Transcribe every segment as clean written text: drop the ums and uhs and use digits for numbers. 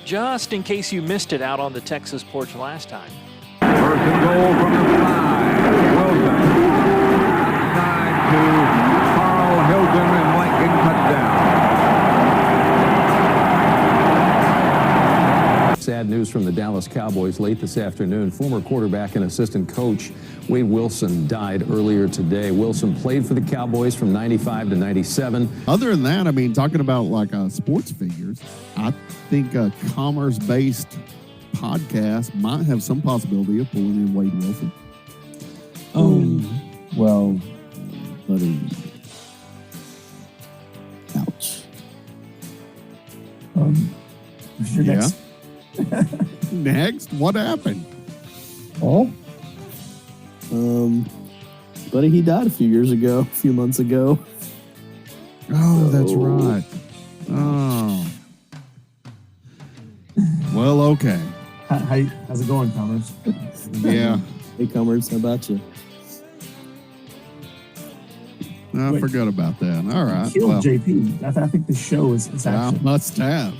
just in case you missed it out on the Texas Porch last time. First and goal from the 5. Wilson. Outside to Carl Hilton, and Lincoln touchdown. Sad news from the Dallas Cowboys late this afternoon. Former quarterback and assistant coach Wade Wilson died earlier today. Wilson played for the Cowboys from 95 to 97. Other than that, I mean, talking about like sports figures, I think a commerce-based podcast might have some possibility of pulling in Wade Wilson. Well, buddy. Ouch. Who's your next? Next, what happened? Oh, buddy, he died a few months ago. Oh, that's right. Oh. Well, okay. how's it going, Commerce? Yeah. Hey, Commerce, how about you? I forgot about that. All right. Killed JP. I think the show is actually. I must have.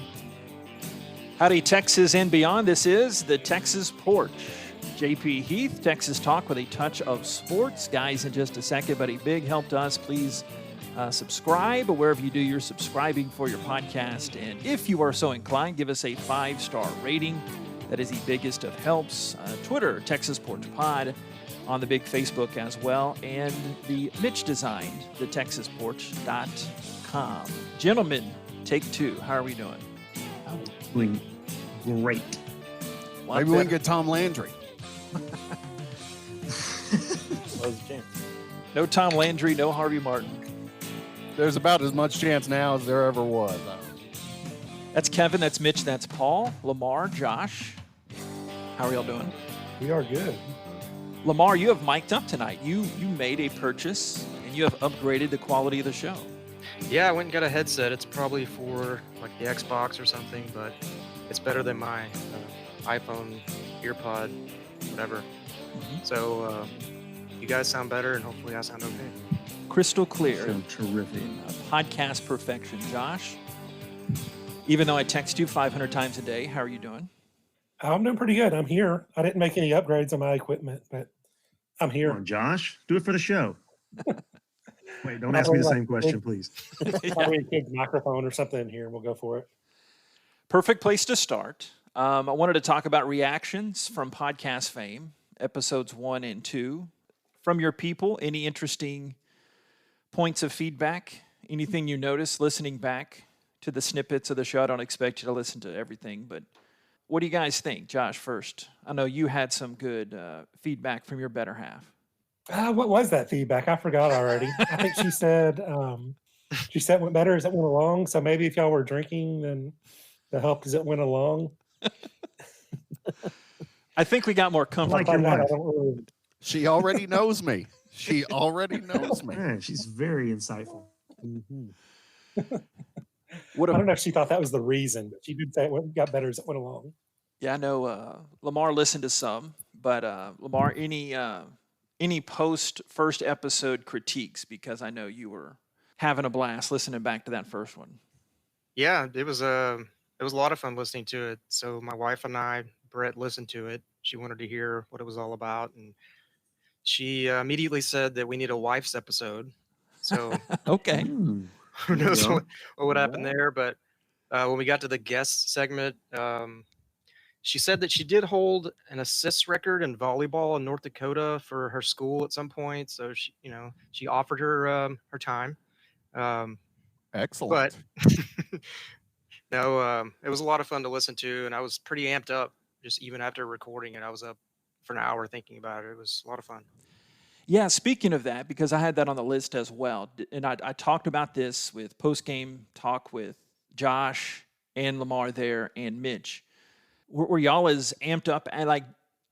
Howdy, Texas and beyond. This is the Texas Porch. J.P. Heath, Texas Talk with a touch of sports. Guys, in just a second, but a big help to us. Please subscribe wherever you do your subscribing for your podcast. And if you are so inclined, give us a 5-star rating. That is the biggest of helps. Twitter, Texas Porch Pod, on the big Facebook as well. And the Mitch designed, the TexasPorch.com. Gentlemen, take 2. How are we doing? Doing great. Maybe we can get Tom Landry. No Tom Landry, no Harvey Martin. There's about as much chance now as there ever was. That's Kevin, that's Mitch, that's Paul, Lamar, Josh. How are y'all doing? We are good. Lamar, you have mic'd up tonight. You made a purchase, and you have upgraded the quality of the show. Yeah, I went and got a headset. It's probably for like the Xbox or something, but it's better than my iPhone earpod, whatever. Mm-hmm. So you guys sound better, and hopefully I sound okay. Crystal clear. Sound terrific. Podcast perfection. Josh, even though I text you 500 times a day, how are you doing? I'm doing pretty good. I'm here. I didn't make any upgrades on my equipment, but I'm here. Come on, Josh, do it for the show. Wait, don't ask me the same question, please. Probably a kid's microphone or something in here, and we'll go for it. Perfect place to start. I wanted to talk about reactions from podcast fame, episodes 1 and 2. From your people, any interesting points of feedback? Anything you noticed listening back to the snippets of the show? I don't expect you to listen to everything, but what do you guys think? Josh, first. I know you had some good feedback from your better half. What was that feedback? I forgot already. I think she said it went better as it went along. So maybe if y'all were drinking, then the help as it went along. I think we got more comfortable. Like your wife. She already knows me. She already knows me. Man, she's very insightful. Mm-hmm. I don't know if she thought that was the reason, but she did say it got better as it went along. Yeah, I know Lamar listened to some, but Lamar, any post first episode critiques? Because I know you were having a blast listening back to that first one. Yeah, it was a lot of fun listening to it. So my wife and I, Brett, listened to it. She wanted to hear what it was all about, and she immediately said that we need a wife's episode. So okay, who knows what would happen there? But when we got to the guest segment, she said that she did hold an assist record in volleyball in North Dakota for her school at some point. So she offered her her time. Excellent. But no, it was a lot of fun to listen to, and I was pretty amped up just even after recording it. I was up for an hour thinking about it. It was a lot of fun. Yeah, speaking of that, because I had that on the list as well, and I talked about this with post-game talk with Josh and Lamar there and Mitch. Were y'all as amped up and like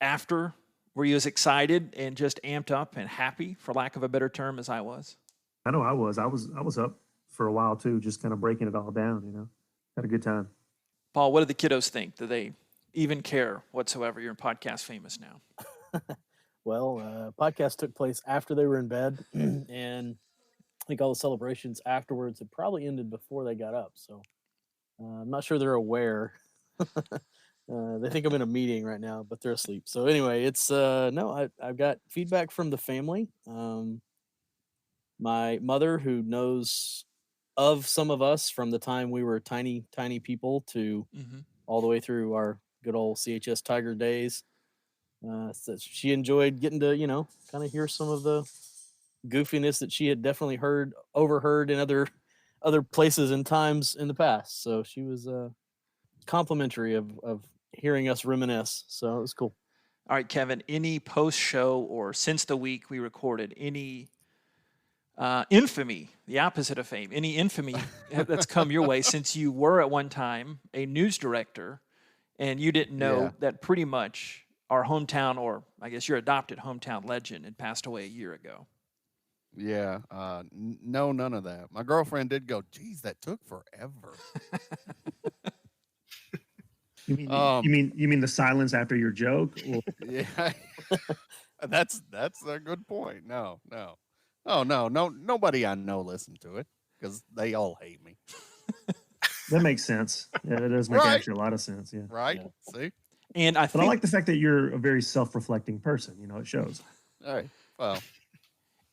after? Were you as excited and just amped up and happy, for lack of a better term, as I was? I know I was. I was up for a while too, just kind of breaking it all down. Had a good time. Paul, what do the kiddos think? Do they even care whatsoever? You're podcast famous now. Well, podcast took place after they were in bed, and I think all the celebrations afterwards had probably ended before they got up. So I'm not sure they're aware They think I'm in a meeting right now, but they're asleep. So anyway, it's no, I've got feedback from the family. My mother, who knows of some of us from the time we were tiny people to Mm-hmm. all the way through our good old CHS Tiger days. So she enjoyed getting to, kind of hear some of the goofiness that she had definitely overheard in other places and times in the past. So she was complimentary of hearing us reminisce. So it was cool. All right, Kevin, any post show or since the week we recorded, any infamy, the opposite of fame, any infamy that's come your way since you were at one time a news director and you didn't know that pretty much our hometown, or I guess your adopted hometown legend, had passed away a year ago? Yeah. No, none of that. My girlfriend did go, geez, that took forever. You mean the silence after your joke? Or? Yeah. That's a good point. No. Oh, no. Nobody I know listened to it because they all hate me. That makes sense. Yeah, that does make actually a lot of sense. Yeah. Right. Yeah. See? And I like the fact that you're a very self-reflecting person. It shows. All right. Well,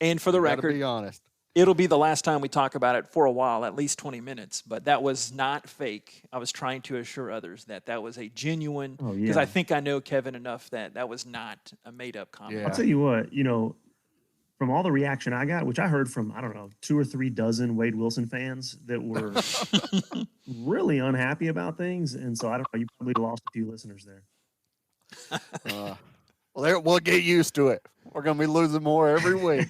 and for the gotta record, be honest. It'll be the last time we talk about it for a while, at least 20 minutes. But that was not fake. I was trying to assure others that was a genuine, because I think I know Kevin enough that was not a made-up comment. Yeah. I'll tell you what, from all the reaction I got, which I heard from, 2 or 3 dozen Wade Wilson fans that were really unhappy about things. And so I don't know, you probably lost a few listeners there. We'll get used to it. We're going to be losing more every week.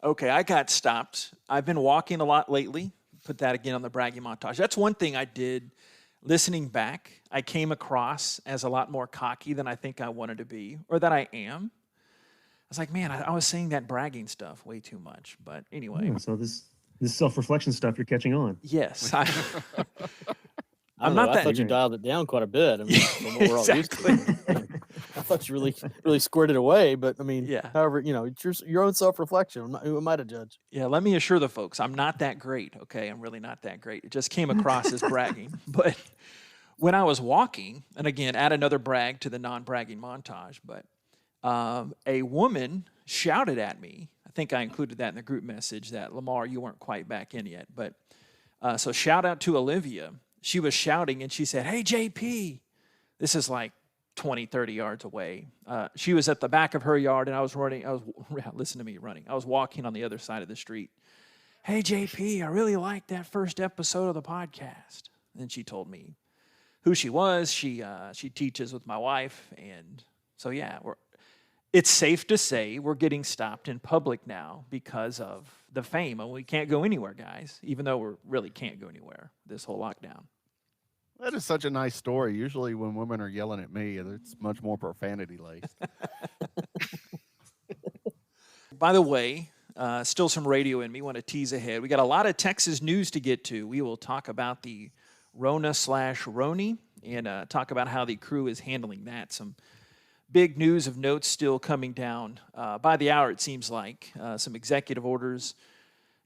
Okay, I got stopped. I've been walking a lot lately. Put that again on the bragging montage. That's one thing I did listening back. I came across as a lot more cocky than I think I wanted to be, or that I am. I was like, man, I was saying that bragging stuff way too much. But anyway. So this self-reflection stuff you're catching on. Yes. I'm not that. I thought you dialed it down quite a bit. I mean, from what we're all used to. I thought you really squared it away, but I mean, however, it's your own self-reflection. Who am I to judge? Yeah, let me assure the folks, I'm not that great, okay? I'm really not that great. It just came across as bragging. But when I was walking, and again, add another brag to the non-bragging montage, but a woman shouted at me. I think I included that in the group message that, Lamar, you weren't quite back in yet. But so shout out to Olivia. She was shouting, and she said, hey, JP. This is like 20, 30 yards away. She was at the back of her yard, and I was running. Listen to me running. I was walking on the other side of the street. Hey, JP, I really liked that first episode of the podcast. And then she told me who she was. She teaches with my wife. And so, yeah, it's safe to say we're getting stopped in public now because of the fame. And we can't go anywhere, guys, even though we really can't go anywhere this whole lockdown. That is such a nice story. Usually when women are yelling at me, it's much more profanity-laced. By the way, still some radio in me. Want to tease ahead. We got a lot of Texas news to get to. We will talk about the Rona/Roni and talk about how the crew is handling that. Some big news of note still coming down by the hour, it seems like. Some executive orders.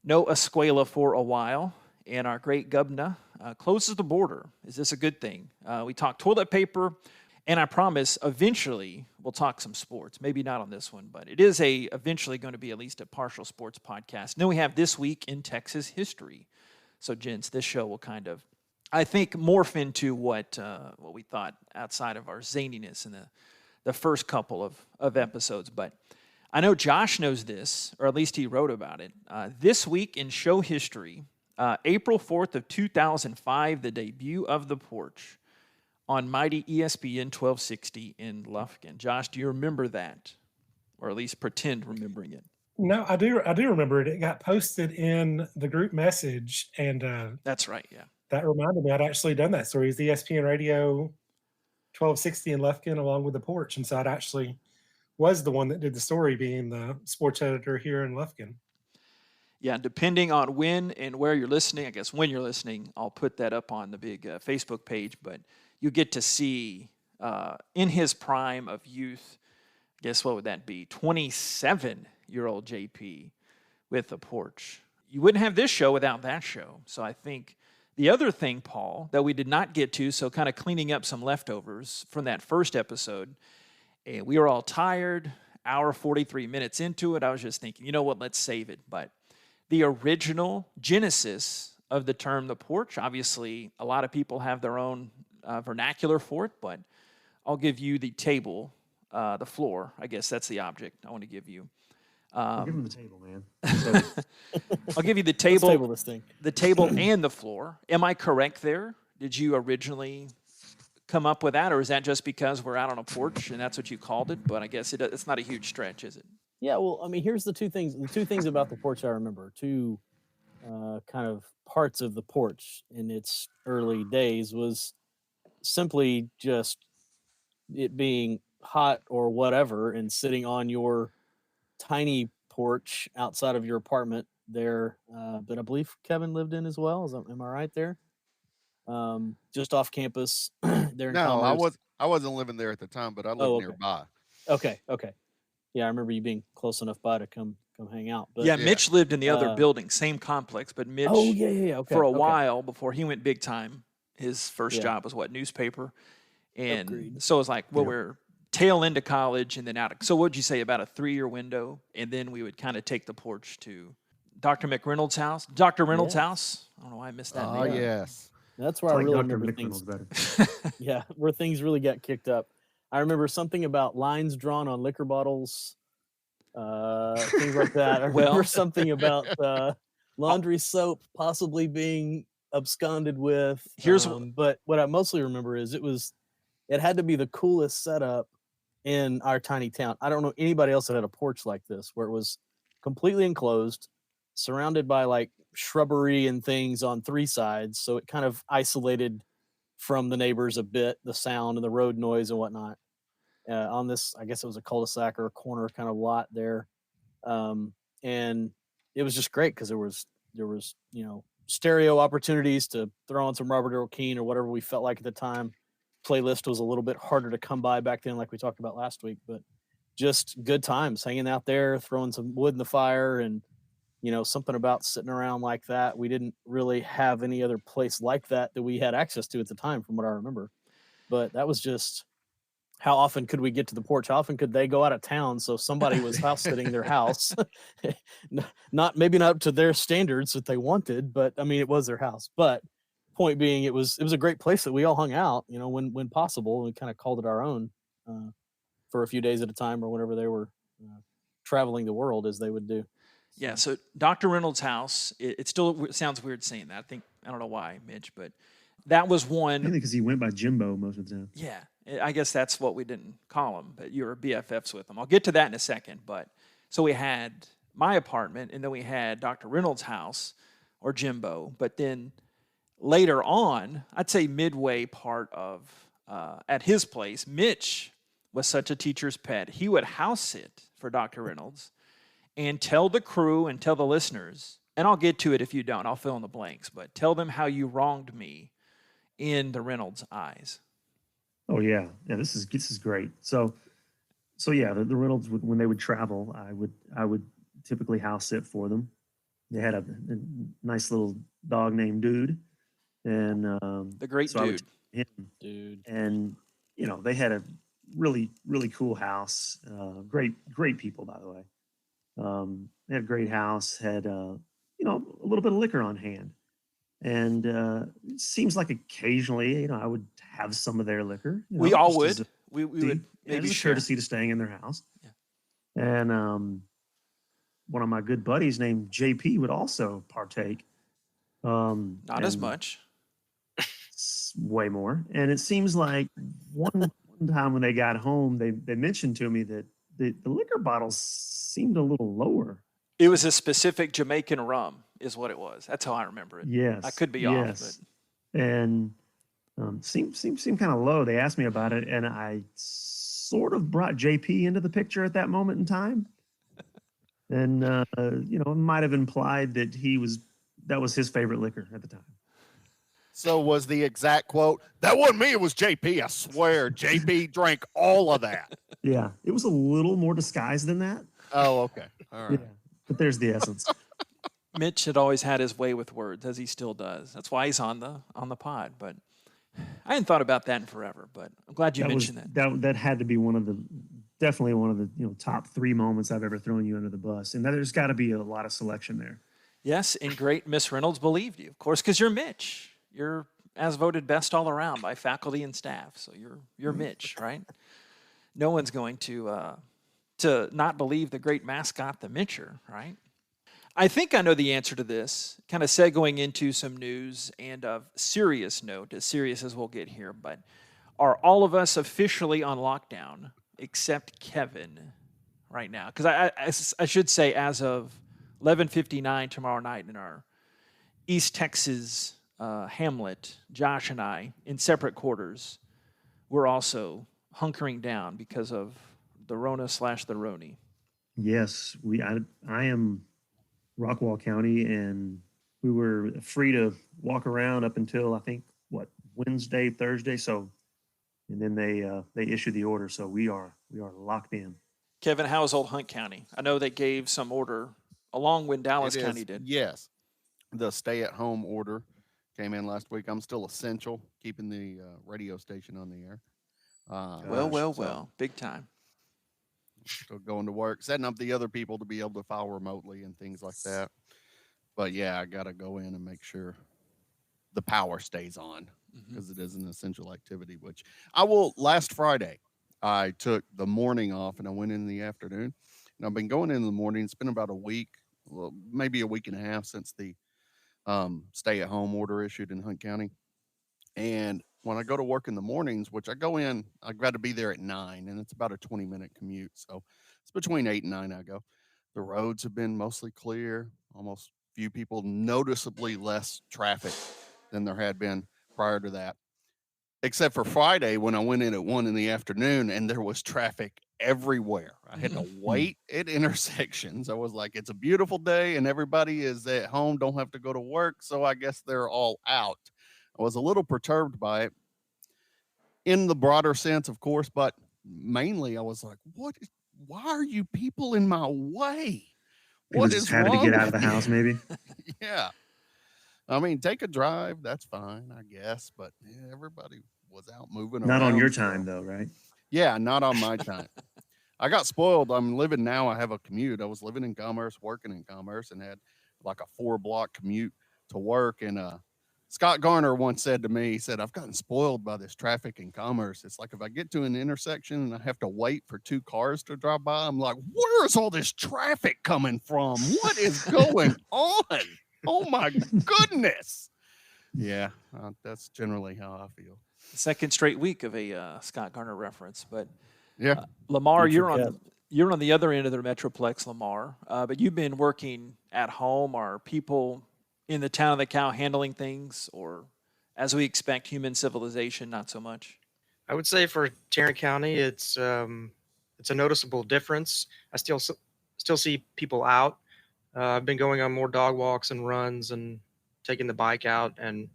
No Escuela for a while. And our great governor closes the border. Is this a good thing? We talk toilet paper, and I promise eventually we'll talk some sports. Maybe not on this one, but it is eventually going to be at least a partial sports podcast. And then we have This Week in Texas History. So, gents, this show will kind of, I think, morph into what we thought outside of our zaniness in the first couple of episodes. But I know Josh knows this, or at least he wrote about it. This Week in Show History, April 4th of 2005, the debut of The Porch on mighty ESPN 1260 in Lufkin. Josh, do you remember that? Or at least pretend remembering it? No, I do remember it. It got posted in the group message, and that's right, yeah. That reminded me I'd actually done that story. It's the ESPN Radio 1260 in Lufkin along with The Porch, and so I actually was the one that did the story, being the sports editor here in Lufkin. Yeah, depending on when and where you're listening, I guess when you're listening, I'll put that up on the big Facebook page, but you get to see in his prime of youth, guess what would that be? 27-year-old JP with The Porch. You wouldn't have this show without that show. So I think The other thing, Paul, that we did not get to, so kind of cleaning up some leftovers from that first episode, we were all tired, hour 43 minutes into it. I was just thinking, you know what, let's save it. But the original genesis of the term the porch, obviously a lot of people have their own vernacular for it, but I'll give you the table, the floor. I guess that's the object I want to give you. Give him the table, man. I'll give you the Let's table, table this thing. the table and the floor. Am I correct there? Did you originally come up with that, or is that just because we're out on a porch and that's what you called it? But I guess it's not a huge stretch, is it? Yeah, well, I mean, here's the two things. The two things about the porch I remember. Two kind of parts of the porch in its early days was simply just it being hot or whatever and sitting on your tiny porch outside of your apartment there that I believe Kevin lived in as well. Am I right there? Just off campus there in No, Commerce. I wasn't living there at the time, but I lived okay. nearby. Okay. Yeah, I remember you being close enough by to come hang out. But Yeah, Mitch lived in the other building, same complex, but Mitch, Okay, for a okay. while before he went big time, his first Yeah. job was what, newspaper? And Agreed. so it was like, well, we're tail into college and then out. So what'd you say, about a 3-year window? And then we would kind of take the porch to Dr. McReynolds' house. Dr. Reynolds' Yes. house. I don't know why I missed that Oh, name. yes. That's where It's I like really Dr. remember McReynolds things. better. Yeah, where things really got kicked up. I remember something about lines drawn on liquor bottles, things like that. I remember Well- something about laundry soap possibly being absconded with. Here's but what I mostly remember is it had to be the coolest setup in our tiny town. I don't know anybody else that had a porch like this, where it was completely enclosed, surrounded by like shrubbery and things on 3 sides. So it kind of isolated from the neighbors a bit, the sound and the road noise and whatnot. On this, I guess it was a cul-de-sac or a corner kind of lot there. And it was just great because there was, stereo opportunities to throw on some Robert Earl Keen or whatever we felt like at the time. Playlist was a little bit harder to come by back then, like we talked about last week, but just good times hanging out there, throwing some wood in the fire, and something about sitting around like that. We didn't really have any other place like that we had access to at the time, from what I remember. But that was just, how often could we get to the porch? How often could they go out of town? So somebody was house sitting their house, maybe not up to their standards that they wanted, but I mean, it was their house. But point being, it was a great place that we all hung out, when possible. We kind of called it our own for a few days at a time, or whenever they were traveling the world, as they would do. Yeah, so Dr. Reynolds' house, it still sounds weird saying that. I don't know why, Mitch, but that was one. Mainly because he went by Jimbo most of the time. Yeah, I guess that's what we didn't call him, but you were BFFs with him. I'll get to that in a second. But so we had my apartment, and then we had Dr. Reynolds' house, or Jimbo. But then later on, I'd say midway part of at his place, Mitch was such a teacher's pet. He would house sit for Dr. Reynolds and tell the crew and tell the listeners, and I'll get to it if you don't, I'll fill in the blanks, but tell them how you wronged me in the Reynolds' eyes. Oh yeah, this is great. So yeah, the Reynolds, when they would travel, I would typically house sit for them. They had a nice little dog named Dude, and the great so Dude. Dude, and they had a really cool house. Great people, by the way. They had a great house. Had a little bit of liquor on hand. And it seems like occasionally, I would have some of their liquor. We all just as would. We would maybe as a share. courtesy to staying in their house. Yeah. And one of my good buddies named J.P. would also partake. Not as much. Way more. And it seems like one time when they got home, they mentioned to me that the liquor bottles seemed a little lower. It was a specific Jamaican rum, is what it was. That's how I remember it. Yes, I could be off, but and seemed kind of low. They asked me about it, and I sort of brought JP into the picture at that moment in time, and might have implied that that was his favorite liquor at the time. So was the exact quote, "That wasn't me, it was JP. I swear, JP drank all of that." Yeah, it was a little more disguised than that. Oh, okay. All right. Yeah, but there's the essence. Mitch had always had his way with words, as he still does. That's why he's on the pod. But I hadn't thought about that in forever. But I'm glad you mentioned that. That had to be definitely one of the top 3 moments I've ever thrown you under the bus, and there's got to be a lot of selection there. Yes, and great Miss Reynolds believed you, of course, because you're Mitch. You're as voted best all around by faculty and staff. So you're Mitch, right? No one's going to not believe the great mascot, the Mitcher, right? I think I know the answer to this, kind of segueing into some news and of serious note, as serious as we'll get here, but are all of us officially on lockdown except Kevin right now? Because I should say as of 11:59 tomorrow night in our East Texas hamlet, Josh and I, in separate quarters, we're also hunkering down because of the Rona / the Roni. Yes, I am Rockwall County, and we were free to walk around up until I think Wednesday, Thursday. So, and then they issued the order, so we are locked in. Kevin, how is Old Hunt County? I know they gave some order along when Dallas County did. Yes, the stay-at-home order came in last week. I'm still essential, keeping the radio station on the air. Well, big time. Still going to work, setting up the other people to be able to file remotely and things like that. But yeah, I got to go in and make sure the power stays on because it is an essential activity, which I will. Last Friday, I took the morning off and I went in the afternoon. And I've been going in the morning. It's been about a week, maybe a week and a half since the stay-at-home order issued in Hunt County. And when I go to work in the mornings, which I go in, I've got to be there at 9, and it's about a 20-minute commute. So it's between 8 and 9 I go. The roads have been mostly clear, almost few people, noticeably less traffic than there had been prior to that. Except for Friday when I went in at 1 in the afternoon and there was traffic everywhere. I had to wait at intersections. I was like, it's a beautiful day and everybody is at home, don't have to go to work. So I guess they're all out. I was a little perturbed by it in the broader sense, of course, but mainly I was like, why are you people in my way? What is wrong? Happy to get out of the house, maybe. Yeah. I mean, take a drive. That's fine, I guess. But yeah, everybody was out moving around. Not on your time, though, right? Yeah, not on my time. I got spoiled. I'm living now. I have a commute. I was living in Commerce, working in Commerce, and had like a 4-block commute to work. And Scott Garner once said to me, he said, I've gotten spoiled by this traffic in Commerce. It's like if I get to an intersection and I have to wait for 2 cars to drive by, I'm like, where is all this traffic coming from? What is going on? Oh, my goodness. Yeah, that's generally how I feel. Second straight week of a Scott Garner reference. But yeah, Lamar, you're on the other end of the Metroplex, Lamar. But you've been working at home. Are people in the town of the cow handling things, or as we expect, human civilization, not so much? I would say for Tarrant County, it's a noticeable difference. I still see people out. I've been going on more dog walks and runs and taking the bike out, and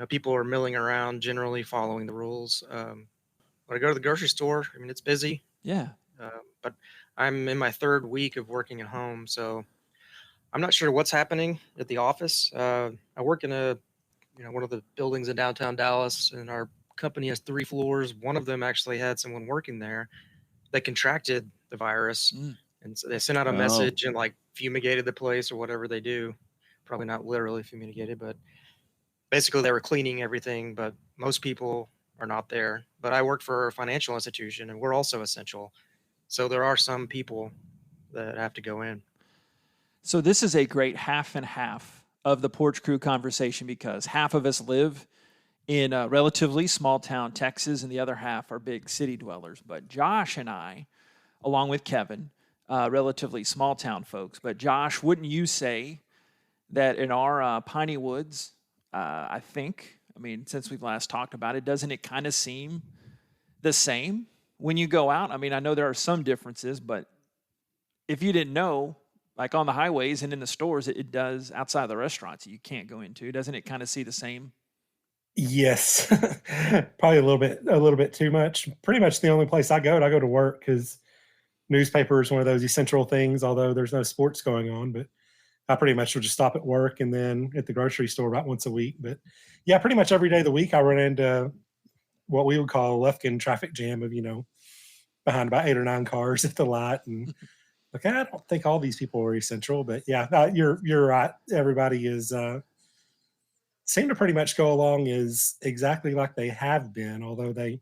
people are milling around, generally following the rules. When I go to the grocery store, I mean, it's busy. Yeah. But I'm in my 3rd week of working at home, so I'm not sure what's happening at the office. I work in one of the buildings in downtown Dallas, and our company has 3 floors. One of them actually had someone working there that contracted the virus. And so they sent out a message and fumigated the place or whatever they do. Probably not literally fumigated, but basically they were cleaning everything, but most people are not there. But I work for a financial institution and we're also essential. So there are some people that have to go in. So this is a great half and half of the Porch Crew conversation, because half of us live in a relatively small town, Texas, and the other half are big city dwellers. But Josh and I, along with Kevin, relatively small town folks. But Josh, wouldn't you say that in our Piney Woods, I mean, since we've last talked about it, doesn't it kind of seem the same when you go out? I mean, I know there are some differences, but if you didn't know, like on the highways and in the stores, it does outside the restaurants you can't go into. Doesn't it kind of see the same? Yes, probably a little bit too much. Pretty much the only place I go to work, because newspaper is one of those essential things, although there's no sports going on. But I pretty much would just stop at work and then at the grocery store about once a week. But yeah, pretty much every day of the week I run into what we would call a Lufkin traffic jam of, behind about 8 or 9 cars at the lot. And okay, I don't think all these people are essential, but yeah, you're right. Everybody is seem to pretty much go along is exactly like they have been, although they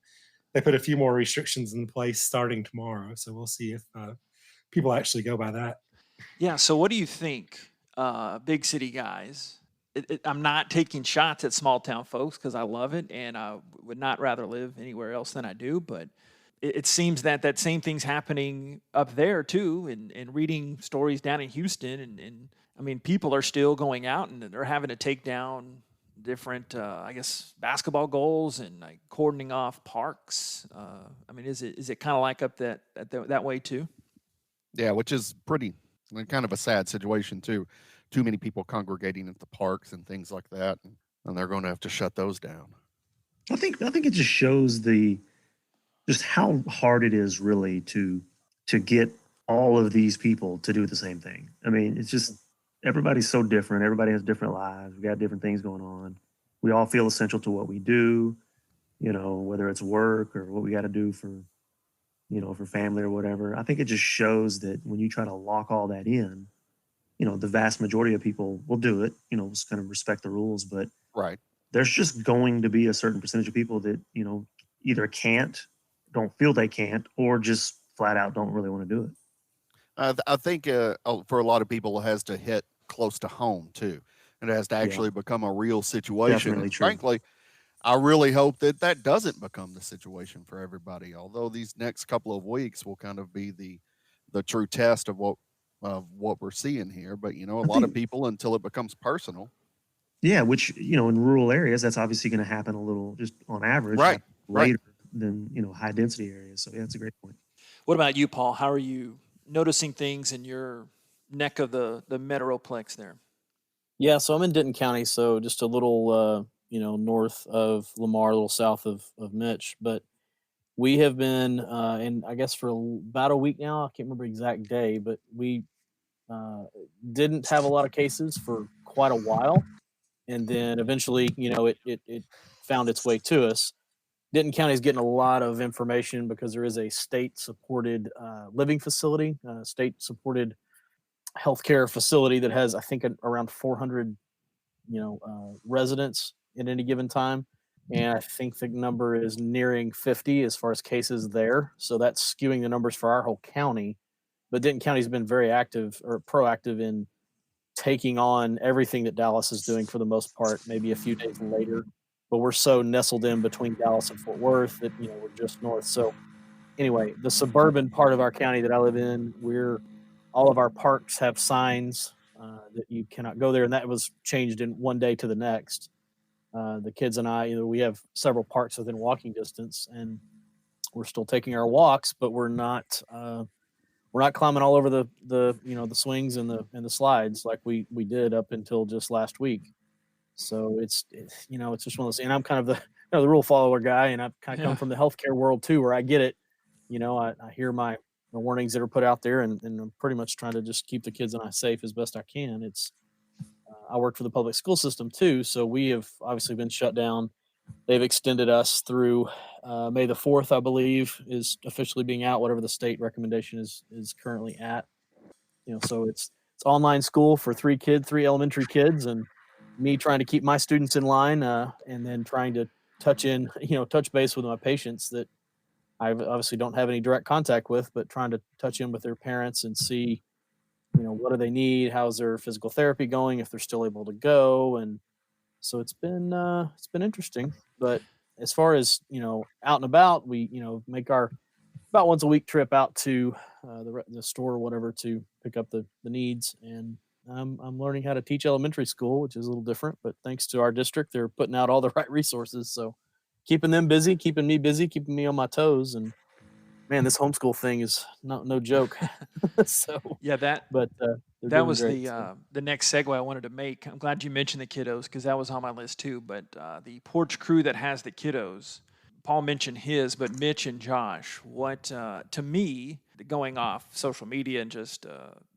put a few more restrictions in place starting tomorrow. So we'll see if people actually go by that. Yeah. So what do you think, big city guys? I'm not taking shots at small town folks because I love it and I would not rather live anywhere else than I do. But it seems that same thing's happening up there too. And reading stories down in Houston, and I mean, people are still going out and they're having to take down different, I guess, basketball goals and like cordoning off parks. I mean, is it kind of like up that way too? Yeah, which is pretty kind of a sad situation too. Too many people congregating at the parks and things like that, and they're going to have to shut those down. I think it just shows just how hard it is really to get all of these people to do the same thing. I mean, it's just everybody's so different. Everybody has different lives. We got different things going on. We all feel essential to what we do, whether it's work or what we got to do for family or whatever. I think it just shows that when you try to lock all that in, the vast majority of people will do it, just kind of respect the rules. But right, there's just going to be a certain percentage of people that, either don't feel they can't, or just flat out don't really want to do it. I think for a lot of people, it has to hit close to home too. It has to actually become a real situation. Definitely And true. frankly, I really hope that doesn't become the situation for everybody. Although these next couple of weeks will kind of be the true test of what we're seeing here. But a lot of people, until it becomes personal. Yeah, which in rural areas, that's obviously going to happen a little, just on average, right, later than high density areas. So yeah, that's a great point. What about you, Paul? How are you noticing things in your neck of the Metroplex there? Yeah, so I'm in Denton County, so just a little north of Lamar, a little south of Mitch. But we have been, and I guess for about a week now, I can't remember the exact day, but we didn't have a lot of cases for quite a while, and then eventually, it found its way to us. Denton County is getting a lot of information because there is a state-supported living facility, state-supported healthcare facility that has, I think, around 400, residents at any given time, and I think the number is nearing 50 as far as cases there. So that's skewing the numbers for our whole county. But Denton County's been very active or proactive in taking on everything that Dallas is doing for the most part, maybe a few days later. But we're so nestled in between Dallas and Fort Worth that, we're just north. So anyway, the suburban part of our county that I live in, all of our parks have signs that you cannot go there. And that was changed in one day to the next. The kids and I, we have several parks within walking distance, and we're still taking our walks, but we're not climbing all over the swings and the slides like we did up until just last week. So it's just one of those. And I'm kind of the rule follower guy, and I've kind of come from the healthcare world too, where I get it. I hear the warnings that are put out there, and I'm pretty much trying to just keep the kids and I safe as best I can. I work for the public school system too, so we have obviously been shut down. They've extended us through May the 4th, I believe, is officially being out, whatever the state recommendation is currently at. So it's online school for three elementary kids, and me trying to keep my students in line, and then trying to touch base with my patients that I obviously don't have any direct contact with, but trying to touch in with their parents and see, what do they need? How's their physical therapy going? If they're still able to go. And so it's been interesting. But as far as, out and about, we, make our about once a week trip out to the store or whatever to pick up the needs. And I'm learning how to teach elementary school, which is a little different, but thanks to our district, they're putting out all the right resources. So keeping them busy, keeping me busy, keeping me on my toes. And man, this homeschool thing is no joke. So yeah, that was great, the next segue I wanted to make. I'm glad you mentioned the kiddos because that was on my list too. But the Porch crew that has the kiddos, Paul mentioned his, but Mitch and Josh, what to me, going off social media and just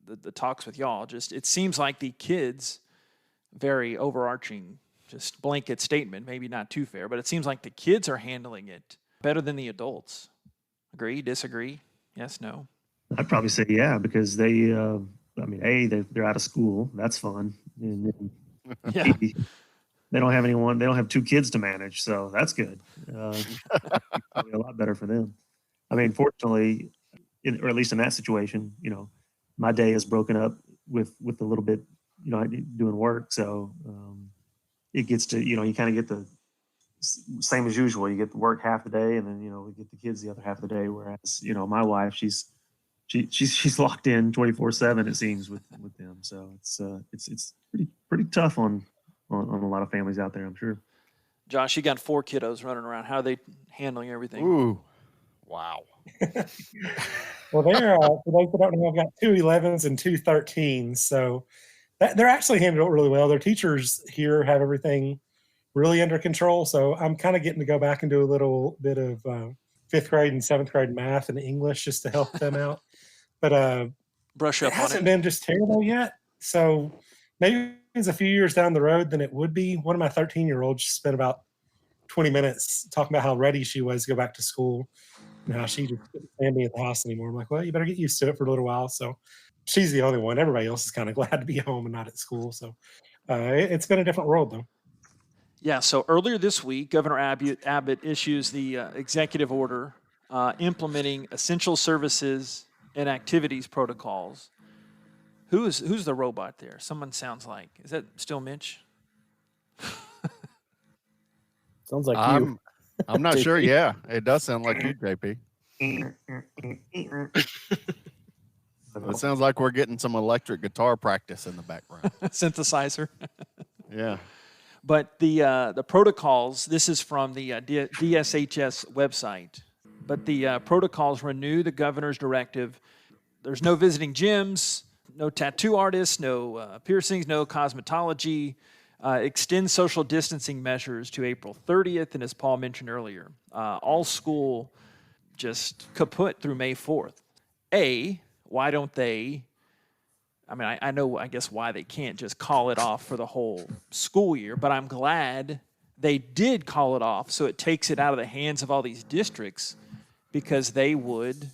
the talks with y'all. Just it seems like the kids, very overarching, just blanket statement, maybe not too fair, but it seems like the kids are handling it better than the adults. Agree? Disagree? Yes? No? I'd probably say yeah, because they're out of school. That's fun. And then Yeah. they don't have anyone. They don't have two kids to manage, so that's good. Probably a lot better for them. I mean, fortunately, or at least in that situation, my day is broken up with a little bit, doing work. So it gets to, you kind of get the same as usual. You get the work half the day, and then we get the kids the other half of the day. Whereas my wife, she's locked in 24/7. It seems with them. So it's pretty tough on a lot of families out there, I'm sure. Josh, you got 4 kiddos running around. How are they handling everything? Ooh, wow. Well, they're for those that don't know, I've got 2 11s and 2 13s. So they're actually handling it really well. Their teachers here have everything really under control. So I'm kind of getting to go back and do a little bit of 5th grade and 7th grade math and English just to help them out. But brush up it hasn't on it. been just terrible yet. So maybe it's a few years down the road than it would be. One of my 13-year-olds spent about 20 minutes talking about how ready she was to go back to school and how she just couldn't stand being at the house anymore. I'm like, well, you better get used to it for a little while. So she's the only one. Everybody else is kind of glad to be home and not at school. So it's been a different world, though. Yeah, so earlier this week, Governor Abbott issues the executive order implementing essential services and activities protocols. Who's the robot there? Someone sounds like. Is that still Mitch? Sounds like you. I'm not sure. Yeah, it does sound like you, JP. It sounds like we're getting some electric guitar practice in the background. Synthesizer. Yeah. But the protocols, this is from the DSHS website, but the protocols renew the governor's directive. There's no visiting gyms, no tattoo artists, no piercings, no cosmetology, extend social distancing measures to April 30th, and as Paul mentioned earlier, all school just kaput through May 4th. Why don't they, I know, I guess why they can't just call it off for the whole school year, but I'm glad they did call it off so it takes it out of the hands of all these districts, because they would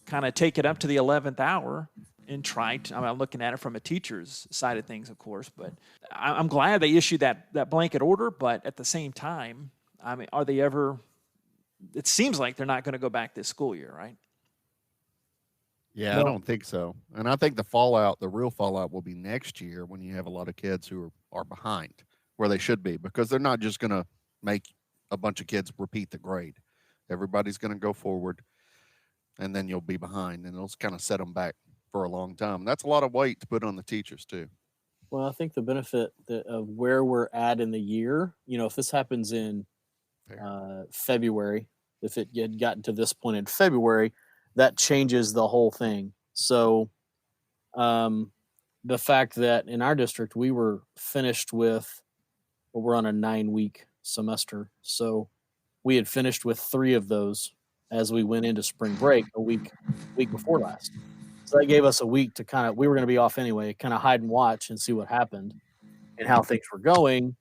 kind of take it up to the 11th hour and try to, I'm looking at it from a teacher's side of things, of course, but I'm glad they issued that blanket order, but at the same time, are they ever, it seems like they're not going to go back this school year, right? Yeah, no. I don't think so. And I think the real fallout will be next year when you have a lot of kids who are behind where they should be, because they're not just going to make a bunch of kids repeat the grade. Everybody's going to go forward, and then you'll be behind, and it'll kind of set them back for a long time. That's a lot of weight to put on the teachers too. Well, I think the benefit of where we're at in the year, if this happens in February, if it had gotten to this point in February, that changes the whole thing. So the fact that in our district, we were finished with, we're on a 9-week semester. So we had finished with 3 of those as we went into spring break a week before last. So that gave us a week to we were going to be off anyway, kind of hide and watch and see what happened and how things were going.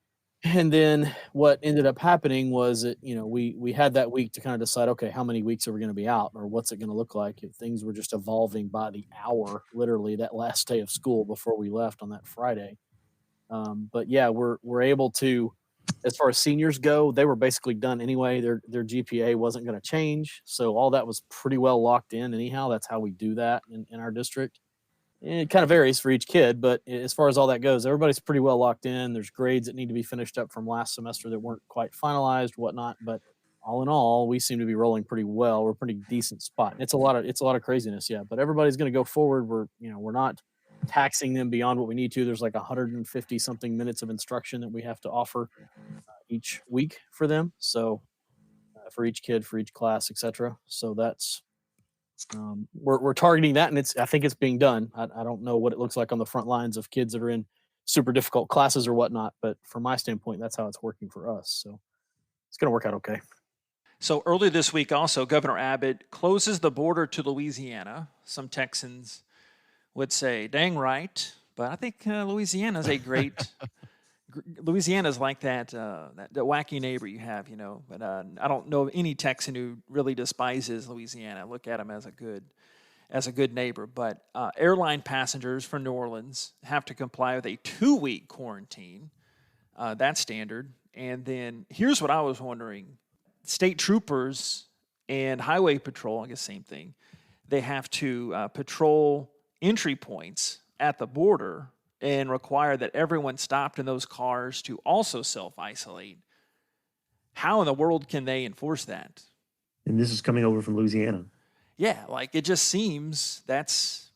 And then what ended up happening was that, we had that week to kind of decide, okay, how many weeks are we going to be out, or what's it going to look like? If things were just evolving by the hour, literally that last day of school before we left on that Friday. But yeah, we're able to, as far as seniors go, they were basically done anyway. Their GPA wasn't going to change. So all that was pretty well locked in anyhow. That's how we do that in our district. It kind of varies for each kid, but as far as all that goes, everybody's pretty well locked in. There's grades that need to be finished up from last semester that weren't quite finalized, whatnot. But all in all, we seem to be rolling pretty well. We're a pretty decent spot. It's a lot of craziness, yeah. But everybody's going to go forward. We're not taxing them beyond what we need to. There's like 150 something minutes of instruction that we have to offer each week for them. So for each kid, for each class, etc. So that's. We're targeting that, and I think it's being done. I don't know what it looks like on the front lines of kids that are in super difficult classes or whatnot, but from my standpoint, that's how it's working for us. So it's going to work out okay. So earlier this week also, Governor Abbott closes the border to Louisiana. Some Texans would say, dang right. But I think Louisiana's a great. Louisiana's like that wacky neighbor you have, But I don't know of any Texan who really despises Louisiana. Look at them as a good neighbor. But airline passengers from New Orleans have to comply with a 2-week quarantine. That's standard. And then here's what I was wondering: state troopers and highway patrol, I guess same thing. They have to patrol entry points at the border and require that everyone stopped in those cars to also self-isolate. How in the world can they enforce that? And this is coming over from Louisiana. Yeah, like it just seems that's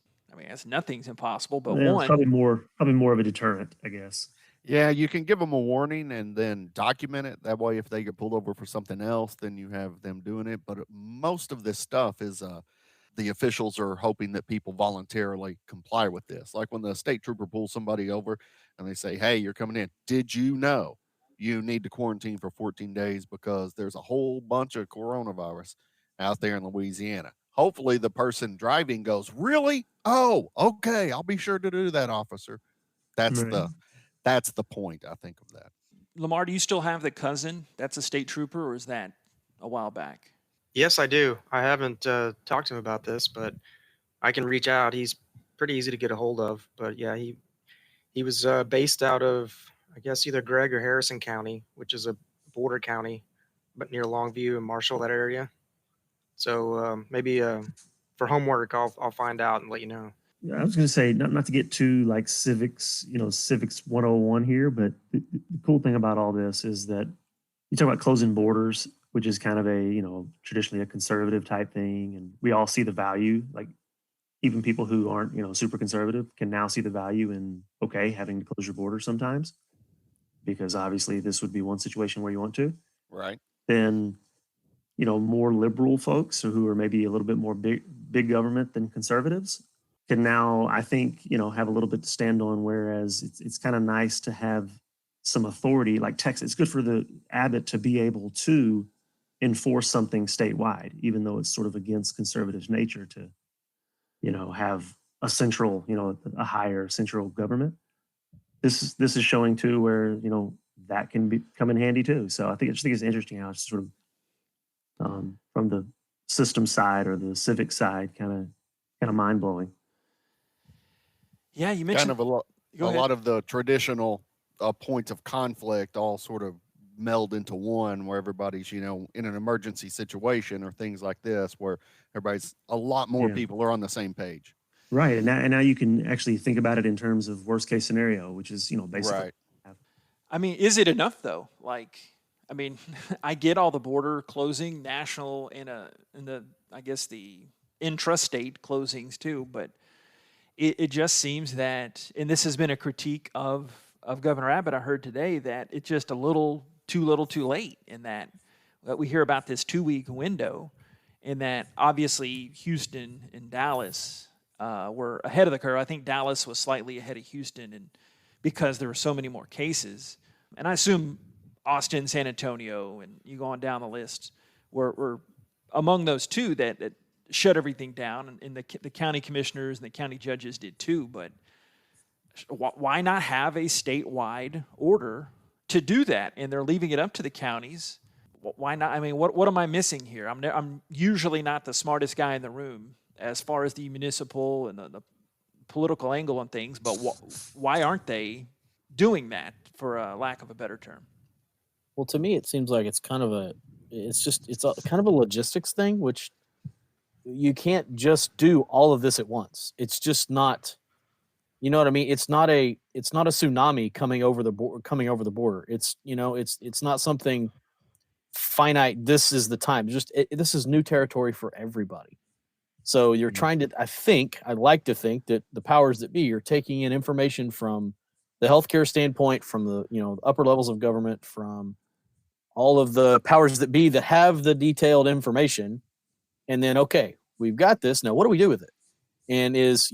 nothing's impossible, but Yeah, one, probably more of a deterrent, I guess. Yeah, you can give them a warning and then document it. That way, if they get pulled over for something else, then you have them doing it. But most of this stuff is the officials are hoping that people voluntarily comply with this. Like when the state trooper pulls somebody over and they say, "Hey, you're coming in. Did you know you need to quarantine for 14 days because there's a whole bunch of coronavirus out there in Louisiana?" Hopefully, the person driving goes, "Really? Oh, okay. I'll be sure to do that, officer." That's Right. that's the point, I think, of that. Lamar, do you still have the cousin that's a state trooper, or is that a while back? Yes, I do. I haven't talked to him about this, but I can reach out. He's pretty easy to get a hold of. But yeah, he was based out of, I guess, either Gregg or Harrison County, which is a border county, but near Longview and Marshall, that area. So maybe for homework, I'll find out and let you know. Yeah, I was going to say, not to get too like civics 101 here, but the cool thing about all this is that you talk about closing borders, which is kind of a, traditionally a conservative type thing. And we all see the value, like even people who aren't, super conservative can now see the value in, okay, having to close your border sometimes, because obviously this would be one situation where you want to. Right. Then, more liberal folks who are maybe a little bit more big government than conservatives can now, I think, have a little bit to stand on. Whereas it's kind of nice to have some authority, like Texas. It's good for the Abbott to be able to enforce something statewide, even though it's sort of against conservative nature to, have a central, a higher central government. This is showing too where that can come in handy too. So I just think it's interesting how it's sort of from the system side or the civic side, kind of mind blowing. Yeah, you mentioned kind of a lot of the traditional points of conflict all sort of meld into one, where everybody's in an emergency situation or things like this, where a lot more people are on the same page. Right, and now you can actually think about it in terms of worst case scenario, which is basically. Right. I mean, is it enough though? I get all the border closing, national and the I guess the intrastate closings too, but it just seems that, and this has been a critique of Governor Abbott, I heard today, that it's just a little too late in that we hear about this 2-week window, and that obviously Houston and Dallas were ahead of the curve. I think Dallas was slightly ahead of Houston, and because there were so many more cases. And I assume Austin, San Antonio, and you go on down the list were among those two that shut everything down, and the county commissioners and the county judges did too. But why not have a statewide order to do that? And they're leaving it up to the counties. Why not? I mean, what am I missing here? I'm usually not the smartest guy in the room as far as the municipal and the political angle on things, but why aren't they doing that, for a lack of a better term? Well, to me, it seems like it's kind of kind of a logistics thing, which you can't just do all of this at once. It's just not, you know what I mean? It's not a tsunami coming over the border. It's, it's not something finite. This is the time. This is new territory for everybody. So you're trying to, I'd like to think that the powers that be are taking in information from the healthcare standpoint, from the, upper levels of government, from all of the powers that be that have the detailed information. And then, okay, we've got this. Now, what do we do with it? And is,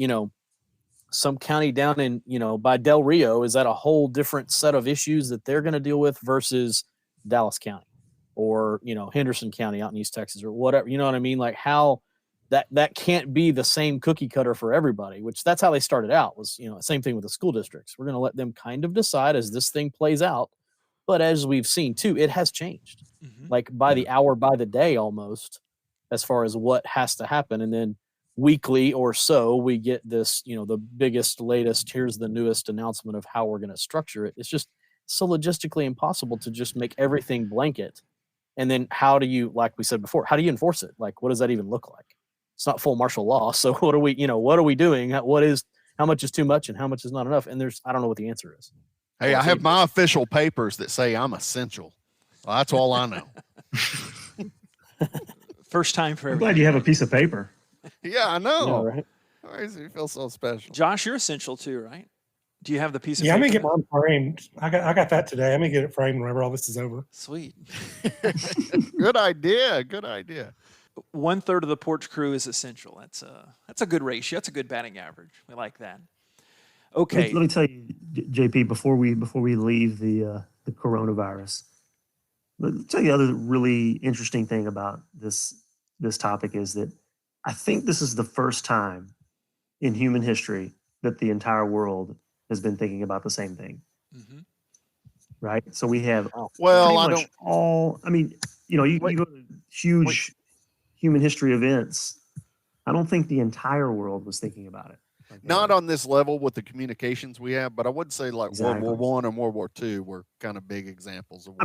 some county down in, by Del Rio, is that a whole different set of issues that they're going to deal with versus Dallas County or, Henderson County out in East Texas or whatever? You know what I mean? Like, how that can't be the same cookie cutter for everybody, which that's how they started out was, same thing with the school districts. We're going to let them kind of decide as this thing plays out. But as we've seen too, it has changed like by the hour, by the day, almost as far as what has to happen. And then weekly or so we get this, the biggest, latest, here's the newest announcement of how we're going to structure it. It's just so logistically impossible to just make everything blanket. And then how do you, like we said before, how do you enforce it? Like, what does that even look like? It's not full martial law. So what are we doing? How much is too much and how much is not enough? And I don't know what the answer is. Hey, I have my official papers that say I'm essential. Well, that's all I know. First time for I'm everything. glad you have a piece of paper. Yeah, I know. Yeah, right? Why does it feel so special? Josh, you're essential too, right? Do you have the piece of Yeah, I'm paper? gonna get mine framed. I got that today. I'm gonna get it framed whenever all this is over. Sweet. Good idea. Good idea. 1/3 of the Porch crew is essential. That's a good ratio. That's a good batting average. We like that. Okay. Let me tell you, JP, before we leave the coronavirus, let me tell you the other really interesting thing about this topic is that I think this is the first time in human history that the entire world has been thinking about the same thing. Mm-hmm. Right? So we have you go to huge human history events. I don't think the entire world was thinking about it. Not on this level with the communications we have, but I would say like Exactly. World War I and World War II were kind of big examples of.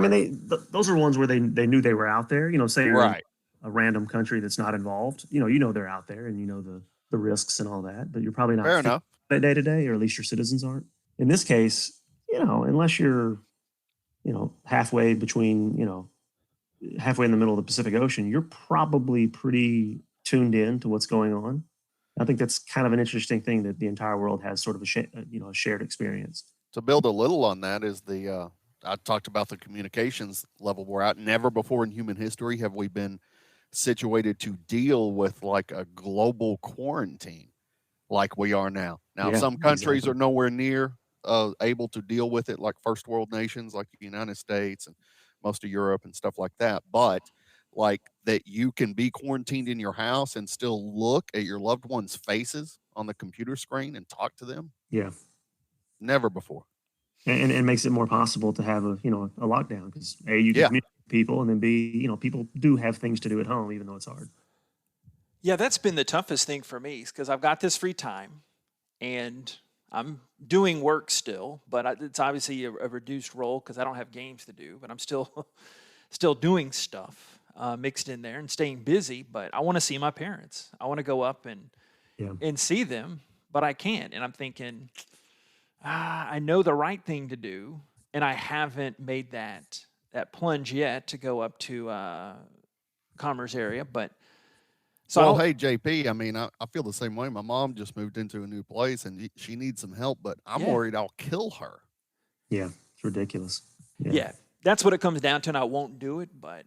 Those are ones where they knew they were out there. Say you're right. a random country that's not involved. They're out there, and the risks and all that. But you're probably not fair enough day to day, or at least your citizens aren't. In this case, unless you're, halfway between, halfway in the middle of the Pacific Ocean, you're probably pretty tuned in to what's going on. I think that's kind of an interesting thing that the entire world has sort of a shared experience. To build a little on that is I talked about the communications level we're at. Never before in human history have we been situated to deal with like a global quarantine like we are now. Now, some countries are nowhere near able to deal with it, like first world nations like the United States and most of Europe and stuff like that. But like that you can be quarantined in your house and still look at your loved ones' faces on the computer screen and talk to them. Yeah. Never before. And it makes it more possible to have a lockdown because A, you can communicate with people, and then B, people do have things to do at home, even though it's hard. Yeah, that's been the toughest thing for me because I've got this free time and I'm doing work still, but it's obviously a reduced role because I don't have games to do, but I'm still doing stuff mixed in there and staying busy. But I want to see my parents. I want to go up and see them, but I can't. And I'm thinking, I know the right thing to do, and I haven't made that plunge yet to go up to Commerce area. But so hey, JP, I feel the same way. My mom just moved into a new place, and she needs some help, but I'm worried I'll kill her. Yeah, it's ridiculous. Yeah, that's what it comes down to, and I won't do it, but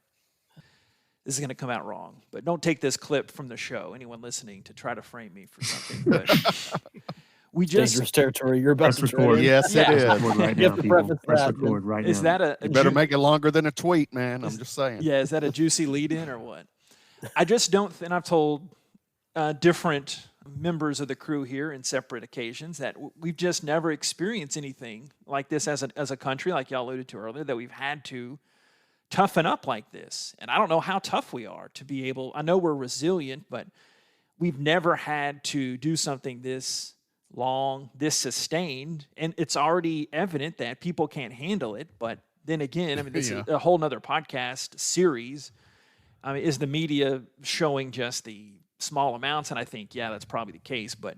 this is going to come out wrong. But don't take this clip from the show, anyone listening, to try to frame me for something. But we just dangerous territory. You're about to record. Yes, it is. Right now, people. Press record right now. Is that you better make it longer than a tweet, man. I'm just saying. Yeah, is that a juicy lead-in or what? I just don't, and I've told different members of the crew here in separate occasions that we've just never experienced anything like this as a country, like y'all alluded to earlier, that we've had to toughen up like this. And I don't know how tough we are to be able, I know we're resilient, but we've never had to do something this long, this sustained, and it's already evident that people can't handle it. But then again, this is a whole nother podcast series. Is the media showing just the small amounts? And I think, that's probably the case. But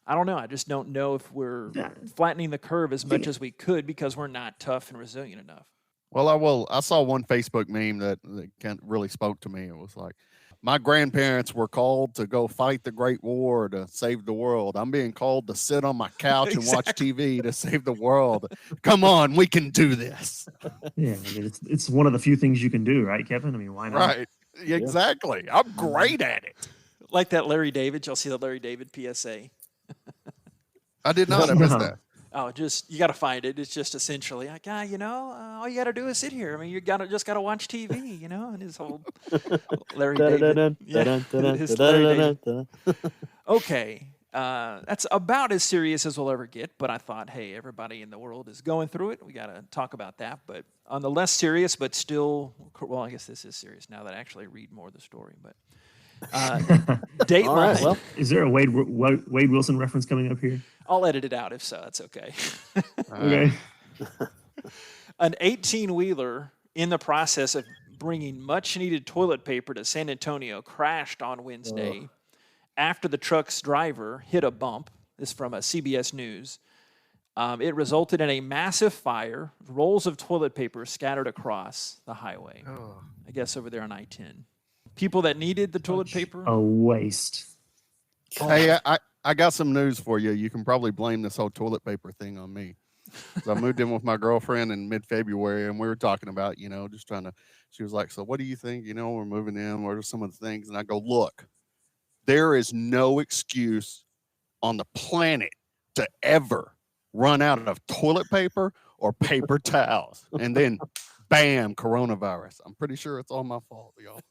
I don't know. I just don't know if we're flattening the curve as much as we could because we're not tough and resilient enough. Well, I saw one Facebook meme that kind of really spoke to me. It was like, my grandparents were called to go fight the Great War to save the world. I'm being called to sit on my couch and watch TV to save the world. Come on, we can do this. Yeah, it's one of the few things you can do, right, Kevin? Why not? Right, exactly. I'm great at it. Like that Larry David. Y'all see the Larry David PSA? I did not. I missed that. Oh, just you got to find it. It's just essentially like, all you got to do is sit here. I mean, just got to watch TV, and his whole Larry David. Yeah, his Larry David. Okay, that's about as serious as we'll ever get. But I thought, hey, everybody in the world is going through it. We got to talk about that. But on the less serious, but still, well, I guess this is serious now that I actually read more of the story. But Dateline. All right, well, Is there a Wade Wilson reference coming up here? I'll edit it out if so. That's okay. Okay. An 18-wheeler in the process of bringing much-needed toilet paper to San Antonio crashed on Wednesday after the truck's driver hit a bump. This is from a CBS News. It resulted in a massive fire, rolls of toilet paper scattered across the highway. I guess over there on I-10. People that needed the toilet paper. A waste. Hey, I got some news for you. You can probably blame this whole toilet paper thing on me. So I moved in with my girlfriend in mid-February, and we were talking about, just trying to. She was like, "So what do you think? We're moving in. What are some of the things?" And I go, "Look, there is no excuse on the planet to ever run out of toilet paper or paper towels, and then, bam, coronavirus. I'm pretty sure it's all my fault, y'all."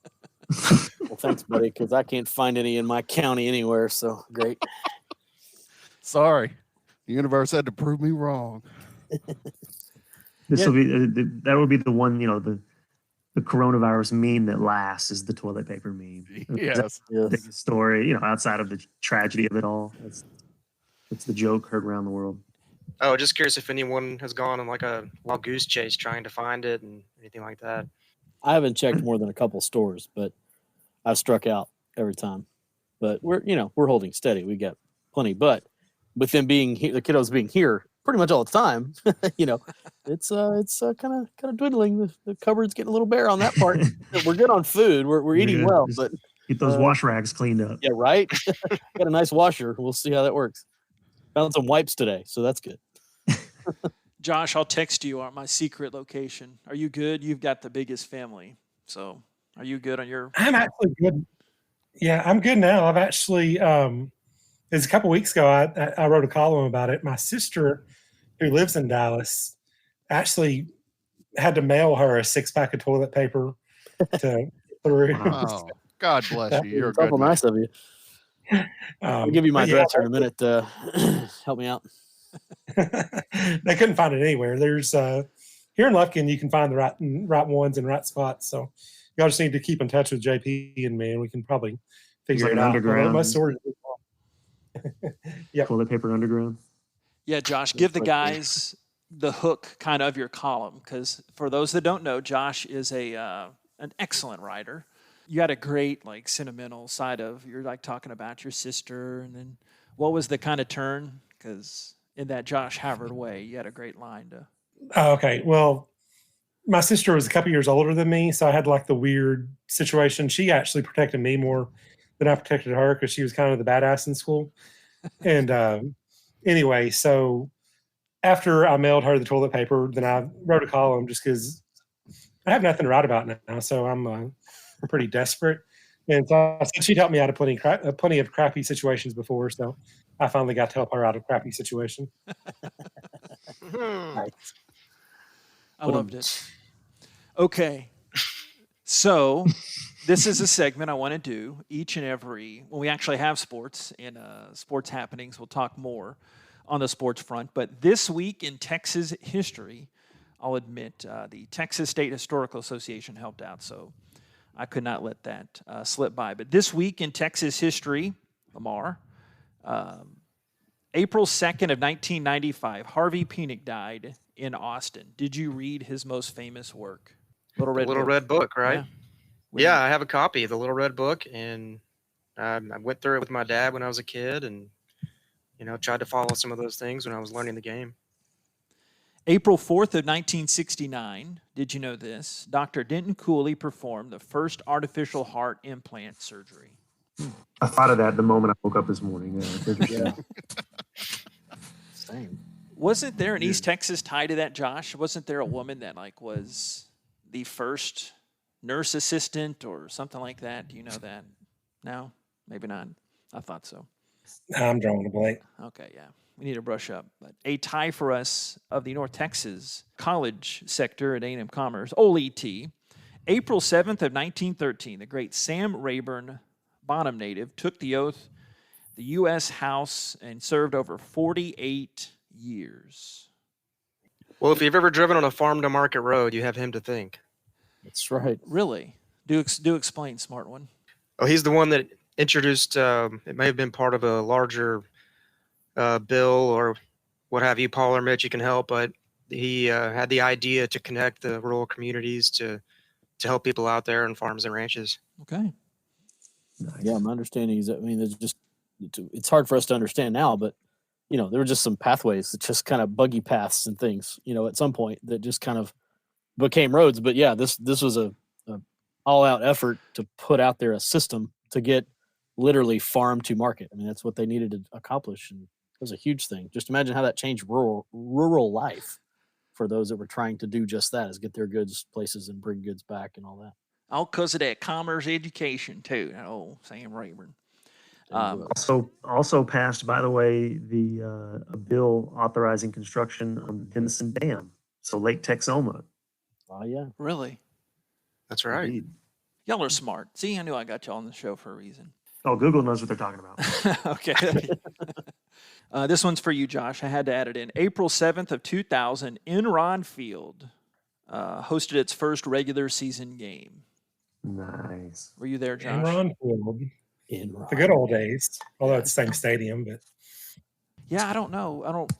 Well, thanks, buddy, because I can't find any in my county anywhere. So great. Sorry, the universe had to prove me wrong. This will be that will be the one, the coronavirus meme that lasts is the toilet paper meme. Yes. The biggest story, outside of the tragedy of it all. It's the joke heard around the world. Oh, just curious if anyone has gone on like a wild goose chase trying to find it and anything like that. I haven't checked more than a couple stores, but I've struck out every time. But we're holding steady. We got plenty. But with them being here, the kiddos being here pretty much all the time, it's kind of dwindling. The cupboard's getting a little bare on that part. We're good on food. We're eating well, but get those wash rags cleaned up. Yeah, right. Got a nice washer. We'll see how that works. Found some wipes today, so that's good. Josh, I'll text you on my secret location. Are you good? You've got the biggest family. So are you good on your... I'm actually good. Yeah, I'm good now. I've actually, it's a couple weeks ago, I wrote a column about it. My sister, who lives in Dallas, actually had to mail her a 6-pack of toilet paper to through. Wow. God bless you. You're a good man. Nice of you. I'll give you my address in a minute to help me out. They couldn't find it anywhere. There's here in Lufkin, you can find the right ones in right spots. So y'all just need to keep in touch with JP and me, and we can probably figure it out. Underground. Yeah, toilet paper underground. Yeah, Josh, give the guys the hook kind of your column, because for those that don't know, Josh is an excellent writer. You had a great sentimental side of you're talking about your sister, and then what was the kind of turn? Because in that Josh Havard way, you had a great line to. Okay, well, my sister was a couple years older than me, so I had the weird situation. She actually protected me more than I protected her because she was kind of the badass in school. And anyway, so after I mailed her the toilet paper, then I wrote a column just because I have nothing to write about now, so I'm pretty desperate. And so I said she'd helped me out of plenty of crappy situations before, so I finally got to help her out of a crappy situation. I loved it. Okay. So this is a segment I want to do each and every, when we actually have sports and sports happenings, we'll talk more on the sports front. But this week in Texas history, I'll admit the Texas State Historical Association helped out, so I could not let that slip by. But this week in Texas history, Lamar, April 2nd of 1995, Harvey Penick died in Austin. Did you read his most famous work? Little Red Book, right? Yeah, I have a copy of the Little Red Book, and I went through it with my dad when I was a kid, and tried to follow some of those things when I was learning the game. April 4th of 1969, did you know this? Dr. Denton Cooley performed the first artificial heart implant surgery. I thought of that the moment I woke up this morning. Yeah. Same. Wasn't there an East Texas tie to that, Josh? Wasn't there a woman that was the first nurse assistant or something like that? Do you know that? No? Maybe not. I thought so. I'm drawing a blank. Okay, yeah. We need to brush up. But a tie for us of the North Texas college sector at A&M Commerce, Ole ET. April 7th of 1913, the great Sam Rayburn, Bonham native, took the oath the U.S. House and served over 48 years. Well, if you've ever driven on a farm to market road, you have him to thank. That's right. Really? Do explain, smart one. Oh, he's the one that introduced, it may have been part of a larger bill or what have you, Paul or Mitch, you can help, but he had the idea to connect the rural communities to help people out there on farms and ranches. Okay. Nice. Yeah, my understanding is that, I mean, it's hard for us to understand now, but there were just some pathways that just kind of buggy paths and things, at some point that just kind of became roads. But yeah, this was a all out effort to put out there a system to get literally farm to market. I mean, that's what they needed to accomplish. And it was a huge thing. Just imagine how that changed rural life for those that were trying to do just that, is get their goods places and bring goods back and all that. All because of that commerce education, too. Oh, Sam Rayburn. Also passed, by the way, a bill authorizing construction on the Denison Dam. So Lake Texoma. Oh, yeah. Really? That's right. Indeed. Y'all are smart. See, I knew I got y'all on the show for a reason. Oh, Google knows what they're talking about. Okay. This one's for you, Josh. I had to add it in. April 7th of 2000, Enron Field hosted its first regular season game. Nice. Were you there, Josh? Enron Field. Enron. The good old days. Although it's the same stadium, but Yeah, I don't know. I don't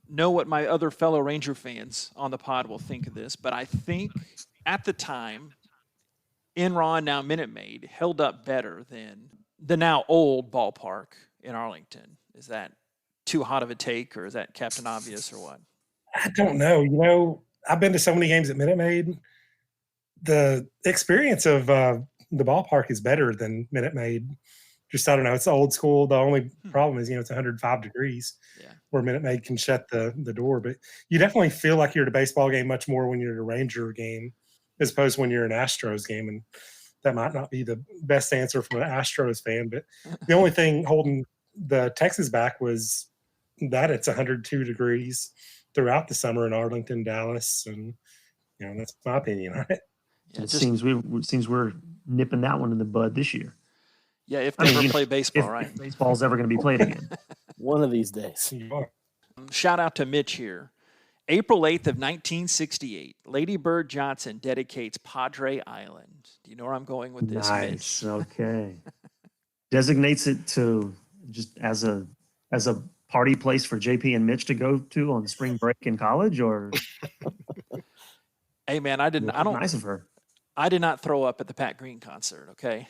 know what my other fellow Ranger fans on the pod will think of this, but I think at the time, Enron, now Minute Maid, held up better than the now old ballpark in Arlington. Is that too hot of a take, or is that Captain Obvious, or what? I don't know. I've been to so many games at Minute Maid. The experience of the ballpark is better than Minute Maid. Just, I don't know. It's old school. The only problem is, it's 105 degrees where Minute Maid can shut the door. But you definitely feel like you're at a baseball game much more when you're at a Ranger game as opposed to when you're an Astros game. And that might not be the best answer from an Astros fan. But the only thing holding the Texas back was that it's 102 degrees throughout the summer in Arlington, Dallas. And, that's my opinion on it. Yeah, it seems we're nipping that one in the bud this year. Yeah, if they ever play baseball, right? If baseball's ever going to be played again. One of these days. Shout out to Mitch here. April 8th of 1968, Lady Bird Johnson dedicates Padre Island. Do you know where I'm going with this, Nice. Mitch? Okay. Designates it to just as a party place for JP and Mitch to go to on spring break in college, or Hey man, nice of her. I did not throw up at the Pat Green concert, okay?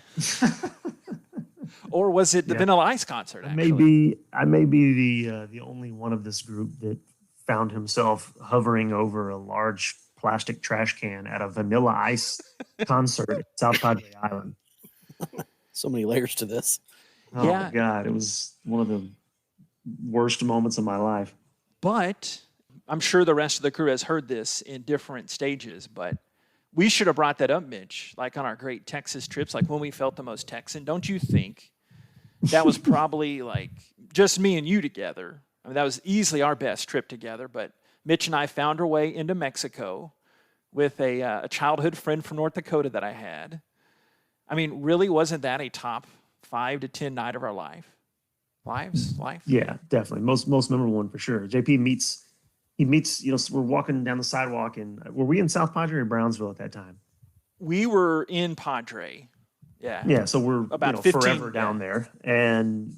Or was it the Vanilla Ice concert? Actually? I may be the only one of this group that found himself hovering over a large plastic trash can at a Vanilla Ice concert at South Padre Island. So many layers to this. Oh my God, it was one of the worst moments of my life. But I'm sure the rest of the crew has heard this in different stages, but we should have brought that up, Mitch, like on our great Texas trips, like when we felt the most Texan. Don't you think that was probably like just me and you together? I mean, that was easily our best trip together, but Mitch and I found our way into Mexico with a childhood friend from North Dakota that I had. I mean, really, wasn't that a top 5 to 10 night of our life? Life? Yeah, definitely. Most memorable one for sure. JP meets, we're walking down the sidewalk, and were we in South Padre or Brownsville at that time? We were in Padre. Yeah. Yeah, so we're about 15, forever down there. And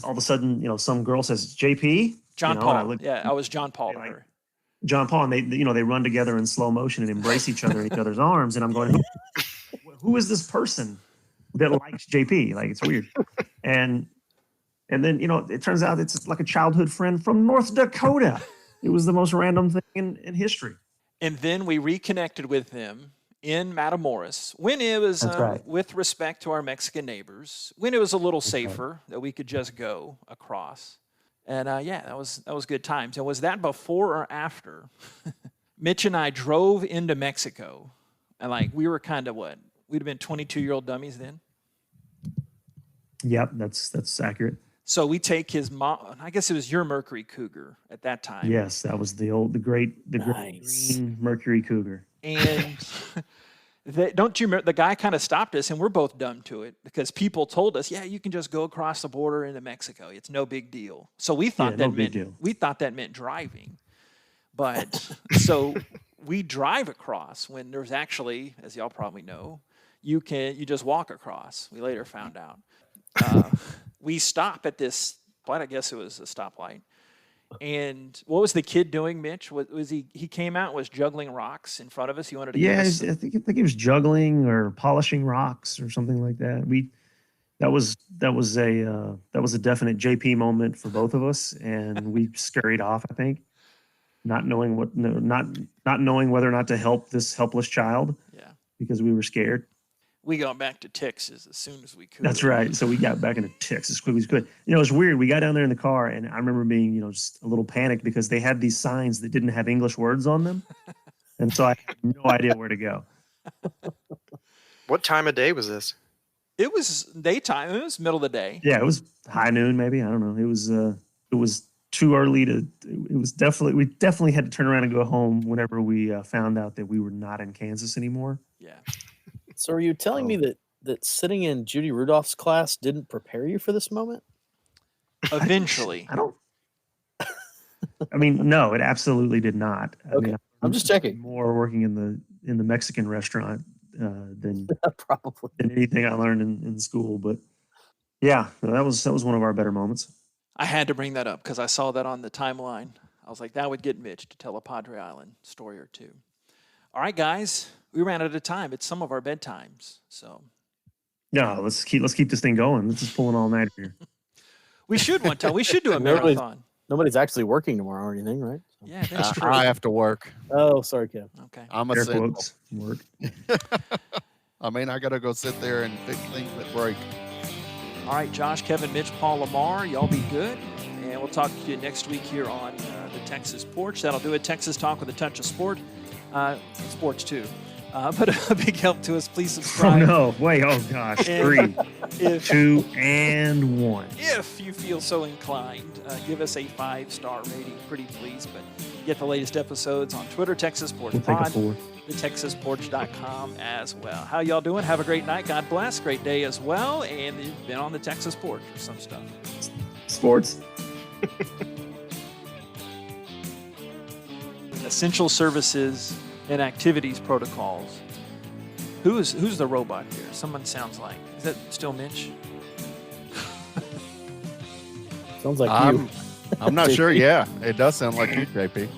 all of a sudden, some girl says, JP? John Paul. I was John Paul to her. John Paul, and they run together in slow motion and embrace each other in each other's arms. And I'm going, who is this person that likes JP? Like, it's weird. And then, it turns out it's like a childhood friend from North Dakota. It was the most random thing in history. And then we reconnected with them in Matamoros when it was, with respect to our Mexican neighbors, when it was a little safer that we could just go across. And that was good times. And was that before or after Mitch and I drove into Mexico? And we were kind of what? We'd have been 22-year-old dummies then. Yep, that's accurate. So we take his mom. I guess it was your Mercury Cougar at that time. Yes, that was the great Nice. green Mercury Cougar. And don't you remember, the guy kind of stopped us, and we're both dumb to it because people told us, yeah, you can just go across the border into Mexico. It's no big deal. So we thought Yeah, no big deal. we thought that meant driving. But so we drive across when there's actually, as y'all probably know, you just walk across. We later found out. We stop at this, I guess it was a stoplight. And what was the kid doing, Mitch? Was he came out and was juggling rocks in front of us? He wanted to Yeah, give us I think he was juggling or polishing rocks or something like that. That was a definite JP moment for both of us, and we scurried off. I think, not knowing not knowing whether or not to help this helpless child. Yeah. Because we were scared. We got back to Texas as soon as we could. That's right. So we got back into Texas as quickly as we could. You know, it was weird. We got down there in the car, and I remember being, just a little panicked because they had these signs that didn't have English words on them, and so I had no idea where to go. What time of day was this? It was daytime. It was middle of the day. Yeah, it was high noon, maybe. I don't know. It was too early to. We definitely had to turn around and go home whenever we found out that we were not in Kansas anymore. Yeah. So are you telling me that sitting in Judy Rudolph's class didn't prepare you for this moment? Eventually. I mean, no, it absolutely did not. Okay. I'm just checking. More working in the Mexican restaurant than probably than anything I learned in school. But yeah, no, that was one of our better moments. I had to bring that up because I saw that on the timeline. I was like, that would get Mitch to tell a Padre Island story or two. All right, guys, we ran out of time. It's some of our bedtimes, so. No, let's keep this thing going. Let's just pull an all nighter here. We should one time. We should do a marathon. Nobody's actually working tomorrow or anything, right? Yeah, that's true. I have to work. Oh, sorry, Kev. Okay. I'm a Air simple. quotes, work. I mean, I got to go sit there and fix things that break. All right, Josh, Kevin, Mitch, Paul, Lamar, y'all be good. And we'll talk to you next week here on the Texas Porch. That'll do it. Texas Talk with a touch of sports too. But a big help to us. Please Oh subscribe. no! Wait! Oh gosh! And 3, 2, and 1. If you feel so inclined, give us a 5-star rating, pretty please. But get the latest episodes on Twitter, Texas Porch We'll take a Pod, 4. thetexasporch.com as well. How y'all doing? Have a great night. God bless. Great day as well. And you've been on the Texas Porch for some stuff. Sports. Essential services and activities protocols. Who's the robot here? Someone sounds like. Is that still Mitch? Sounds like you. I'm not sure. Yeah, it does sound like you, JP.